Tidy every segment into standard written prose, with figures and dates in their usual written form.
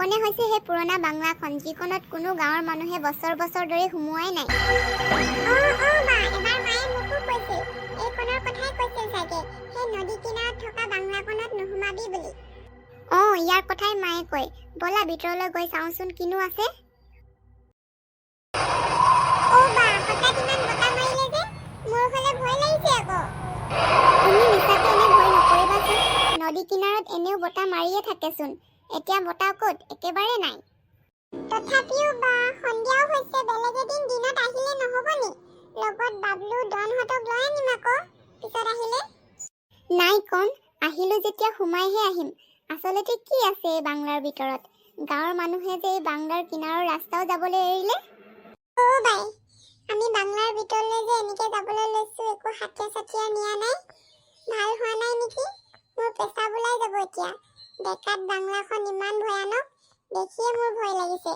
এইকণে হৈছে সেই পুৰণা বাংলাখন যিকণত কোনো গাঁৱৰ মানুহে বছৰ বছৰ ধৰি সোমোৱাই নাই। বা এবাৰ মায়ে মোকো কৈছিল এইকণৰ কথাই কৈছিল চাগে সেই নদী কিনাৰত থকা বাংলাখনত নোসোমাবি বুলি। ইয়াৰ কথাই মায়ে কয়। বলা ভিতৰলৈ গৈ চাওঁচোন কিনো আছে। বা হঠাৎ ইমান বতাহ মাৰিলে যে মোৰ ফালে ভয় লাগিছে আকৌ। তুমি মিছাতে এনে ভয় নকৰিবাচোন। নদী কিনাৰত এনেও বতাহ মাৰিয়ে থাকেচোন। এতিয়া বতাহ ক'ত একেবাৰে নাই। তথাপিও বা সন্ধিয়াও হৈছে, বেলেগ এদিন দিনত আহিলে নহ'ব নি? লগত বাবলু ডনহঁতক লৈ আনিম আকৌ পিছত আহিলে। নাই কম, আহিলো যেতিয়া সোমাইহে আহিম। আচলতে কি আছে এই বাংলাৰ ভিতৰত? গাঁৱৰ মানুহে যে এই বাংলাৰ কিনাৰৰ ৰাস্তাও যাবলৈ এৰিলে। বাই, আমি বাংলাৰ ভিতৰলৈ যে এনেকে যাবলৈ লৈছো একো হাতীয়া চাতিয়া নিয়া নাই। ভাল হোৱা নাই নেকি? মোৰ পেচাব ওলাই যাব এতিয়া। ডেকাত বাংলাখন ইমান ভয়ানক, দেখিয়ে মোৰ ভয় লাগিছে।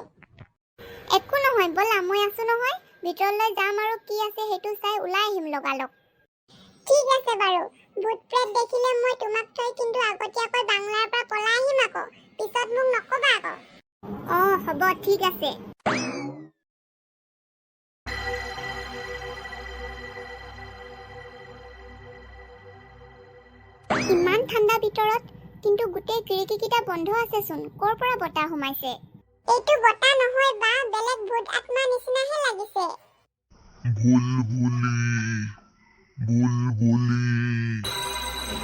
একো নহয়, ব'লা মই আছো নহয়। ভিতৰলৈ যাম আৰু কি আছে সেইটো চাই ওলাই আহিম লগালগ। ঠিক আছে বাৰু। ভূত প্ৰেত দেখিলে মই তোমাক থৈ কিন্তু আগতীয়াকৈ বাংলাৰ পৰা পলাই আহিম আকৌ। পিছত মোক নকবা আকৌ। হ'ব ঠিক আছে। ইমান ঠাণ্ডা ভিতৰত, কিন্তু গোটেই খিৰিকীকেইটা বন্ধ আছেচোন। ক'ৰ পৰা বতাহ সোমাইছে? এইটো বতাহ নহয় বা, বেলেগ ভূত আত্মা নিচিনাহে লাগিছে।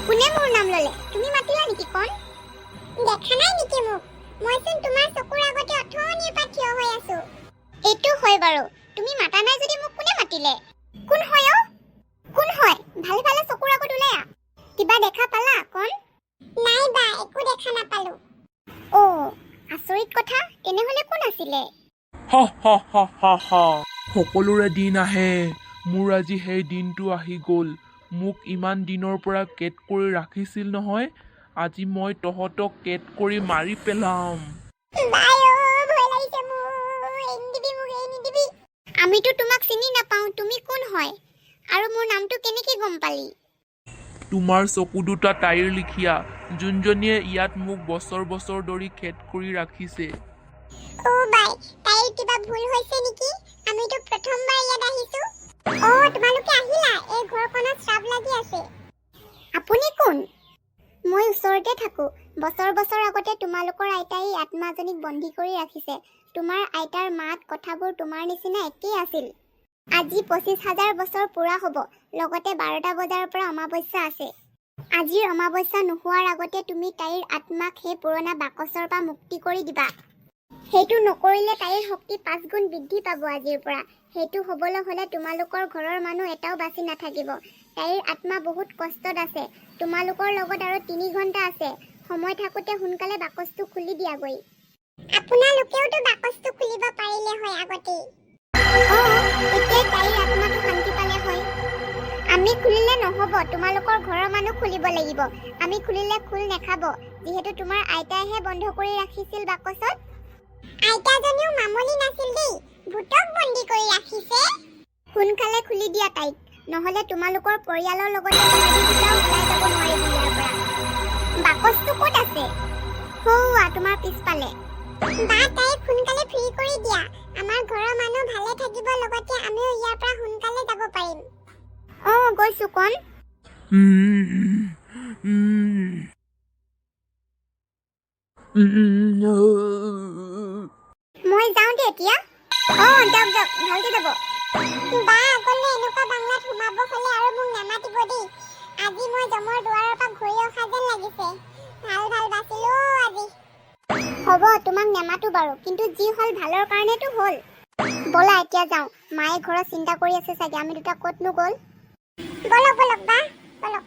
কোনে মোৰ নাম ল'লে? তুমি মাতিলা নেকি কণ? দেখা নাই নেকি মোক? মইচোন তোমাৰ চকুৰ আগতে অথনিৰ পৰা থিয় হৈ আছো। এইটো হয় বাৰু। তুমি মাতা নাই যদি মোক কোনে মাতিলে? কোন হয় অ? কোন হয়? ভালে ভালে চকুৰ আগত ওলাই আহ। কিবা দেখা পালা কণ? নাই বা, একো দেখা নাপালো। আচৰিত কথা। তেনেহলে কোন আছিলে? সকলোৰে দিন আহে, মোৰ আজি সেই দিনটো আহি গ'ল। মোক ইমান দিনৰ পৰা কেদ কৰি ৰাখিছিল নহয়, আজি মই তহঁতক কেদ কৰি মাৰি পেলাম। আমিতো তোমাক চিনি নাপাওঁ, তুমি কোন হয়? আৰু মোৰ নামটো কেনেকে গম পালি? তোমাৰ চকু দুটা তাইৰ লিখিয়া, যোনজনীয়ে ইয়াত মোক বছৰ বছৰ ধৰি খেদ কৰি ৰাখিছে। বাই, তাইৰ কিবা ভুল হৈছে নেকি? আমিতো প্ৰথমবাৰ ইয়াত আহিছো। তোমালোকে আহিলা? এই ঘৰখনত শ্ৰাপ লাগি আছে। আপুনি কোন? মই ওচৰতে থাকো। বছৰ বছৰ আগতে তোমালোকৰ আইতাই আত্মাজনীক বন্দী কৰি ৰাখিছে। তোমাৰ আইতাৰ মাত কথাবোৰ তোমাৰ নিচিনা একেই আছিল। আজি 25,000 বছৰ পুৰা হ'ব। লগতে 12টা বজাৰ পৰা অমাৱস্যা আছে। আজিৰ অমাৱস্যা নোহোৱাৰ আগতে তুমি তাইৰ আত্মাক সেই পুৰণা বাকচৰ পৰা মুক্তি কৰি দিবা। সেইটো নকৰিলে তাইৰ শক্তি 5 গুণ বৃদ্ধি পাব আজিৰ পৰা। সেইটো হ'বলৈ হ'লে তোমালোকৰ ঘৰৰ মানুহ এটাও বাচি নাথাকিব। তাইৰ আত্মা বহুত কষ্টত আছে। তোমালোকৰ লগত আৰু 3 ঘণ্টা আছে। সময় থাকোতে সোনকালে বাকচটো খুলি দিয়াগৈ। আপোনালোকেওতো বাকচটো খুলিব পাৰিলে হয় আগতেই। তেতিয়া তাইৰ আত্মাটো শান্তি পালে হয়। আমি খুলিলে নহ'ব, তোমালোকৰ ঘৰৰ মানুহ খুলিব লাগিব। আমি খুলিলে খোল নেখাব, যিহেতু তোমাৰ আইতাইহে বন্ধ কৰি ৰাখিছিল বাকচত। আইতাজনীও মামলি নাছিল দেই, ভূতক বন্দী কৰি ৰাখিছে। সোনকালে খুলি দিয়া তাইক, নহ'লে তোমালোকৰ পৰিয়ালৰ লগতে নদীবিলাও ওলাই যাব নোৱাৰিব ইয়াৰ পৰা। বাকচটো ক'ত আছে? তোমাৰ পিছফালে। বা, তাইক সোনকালে ফ্ৰী কৰি দিয়া। আমাৰ ঘৰৰ মানুহ ভালে থাকিব, লগতে আমিও ইয়াৰ পৰা সোনকালে যাব পাৰিম। গৈছো কণ। মই যাওঁ দে এতিয়া। যাওক ভালকে যাব। বা, আগলৈ এনেকুৱা বাংলাত সোমাব হ'লে আৰু মোক নামাতিব দেই। আজি মই জমৰ দুৱাৰৰ পৰা ঘূৰি অহা যেন লাগিছে। ভাল বাচিলো আজি। হ'ব, তোমাক নামাতো বাৰু, কিন্তু যি হ'ল ভালৰ কাৰণেতো হ'ল। ব'লা এতিয়া যাওঁ। মায়ে ঘৰত চিন্তা কৰি আছে চাগে, আমি দুটা ক'তনো গ'ল। বলক বা, বলক।